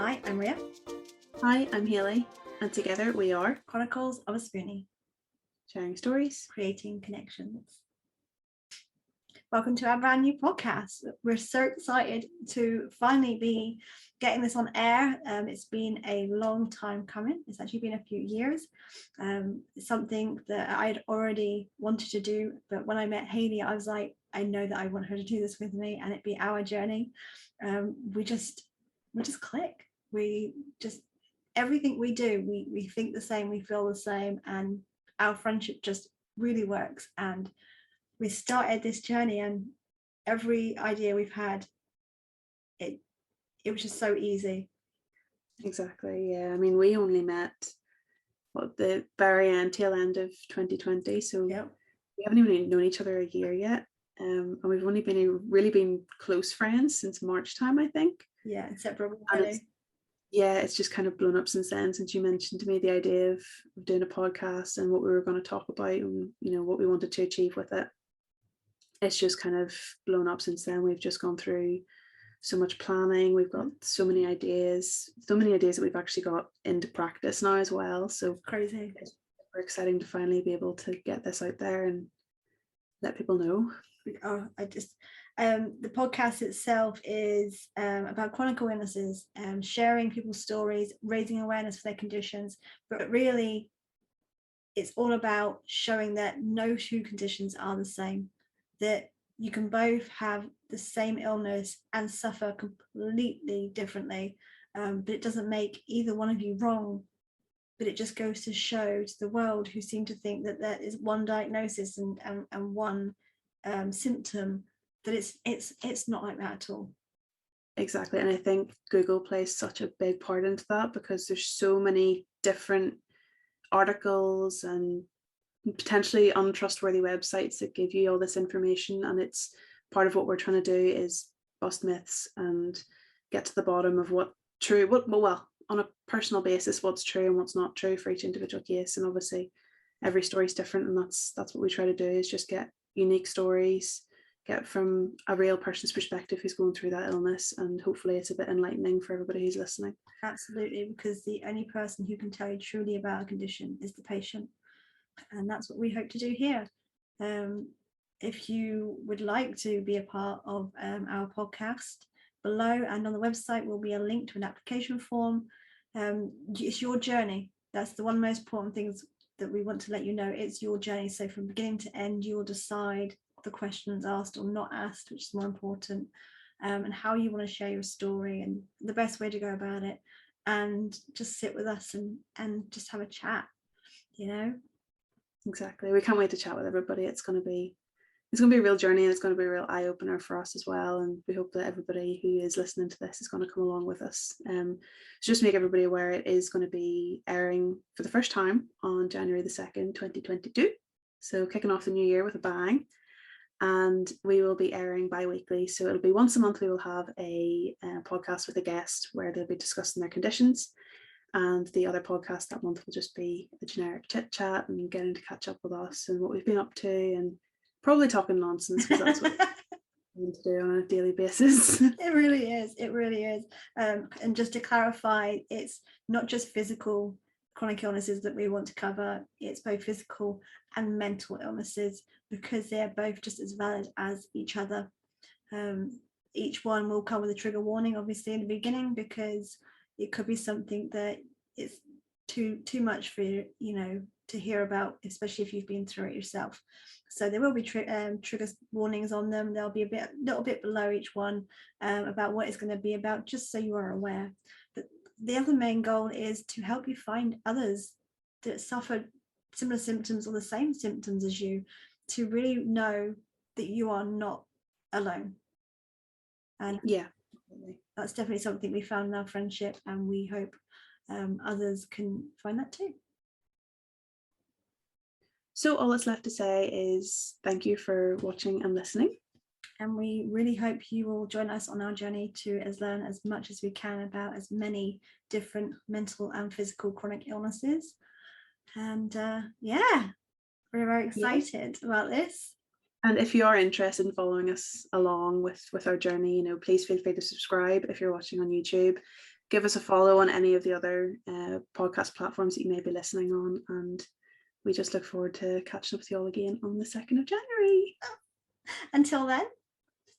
Hi, I'm Ria. Hi, I'm Haley, and together we are Chronicles of a Spoonie, sharing stories, creating connections. Welcome to our brand new podcast. We're so excited to finally be getting this on air. It's been a long time coming. It's actually been a few years. It's something that I'd already wanted to do, but when I met Haley, I was like, I know that I want her to do this with me, and it'd be our journey. We just click. We just everything we do, we think the same, we feel the same, and our friendship just really works. And we started this journey, and every idea we've had, it was just so easy. Exactly, yeah. I mean, we only met the very tail end of 2020, so Yep. We haven't even known each other a year yet, and we've only really been close friends since March time, I think. Yeah, inseparable. It's just kind of blown up since then, since you mentioned to me the idea of doing a podcast and what we were going to talk about and what we wanted to achieve with it. It's just kind of blown up since then. We've just gone through so much planning. We've got so many ideas that we've actually got into practice now as well. So crazy. It's super exciting to finally be able to get this out there and let people know. The podcast itself is about chronic illnesses, sharing people's stories, raising awareness for their conditions, but really it's all about showing that no two conditions are the same, that you can both have the same illness and suffer completely differently, but it doesn't make either one of you wrong. But it just goes to show to the world, who seem to think that there is one diagnosis and one symptom, that it's not like that at all. Exactly. And I think Google plays such a big part into that, because there's so many different articles and potentially untrustworthy websites that give you all this information, and it's part of what we're trying to do is bust myths and get to the bottom of what on a personal basis, what's true and what's not true for each individual case. And obviously every story is different, and that's what we try to do, is just get unique stories, get from a real person's perspective who's going through that illness, and hopefully it's a bit enlightening for everybody who's listening. Absolutely, because the only person who can tell you truly about a condition is the patient, and that's what we hope to do here. If you would like to be a part of our podcast, below and on the website will be a link to an application form. It's your journey. That's the one most important things that we want to let you know. It's your journey. So from beginning to end, you'll decide the questions asked or not asked, which is more important, and how you want to share your story and the best way to go about it. And just sit with us and just have a chat, Exactly. We can't wait to chat with everybody. It's going to be a real journey, and it's going to be a real eye-opener for us as well, and we hope that everybody who is listening to this is going to come along with us. So just to make everybody aware, it is going to be airing for the first time on January the 2nd, 2022, so kicking off the new year with a bang. And we will be airing bi-weekly, so it'll be once a month. We will have a podcast with a guest where they'll be discussing their conditions, and the other podcast that month will just be a generic chit chat and getting to catch up with us and what we've been up to, and probably talking nonsense, because that's what we need to do on a daily basis. It really is. And just to clarify, it's not just physical chronic illnesses that we want to cover. It's both physical and mental illnesses, because they're both just as valid as each other. Each one will come with a trigger warning, obviously, in the beginning, because it could be something that is too much for to hear about, especially if you've been through it yourself. So there will be trigger warnings on them. There'll be a little bit below each one about what it's going to be about, just so you are aware. But the other main goal is to help you find others that suffer similar symptoms or the same symptoms as you, to really know that you are not alone. And yeah, that's definitely something we found in our friendship, and we hope others can find that too. So all that's left to say is thank you for watching and listening. And we really hope you will join us on our journey to learn as much as we can about as many different mental and physical chronic illnesses. And we're very excited about this. And if you are interested in following us along with our journey, please feel free to subscribe if you're watching on YouTube. give us a follow on any of the other podcast platforms that you may be listening on, and we just look forward to catching up with you all again on the 2nd of January. Until then,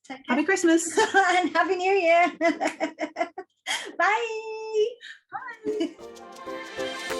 take care. Happy Christmas and Happy New Year. Bye. Bye.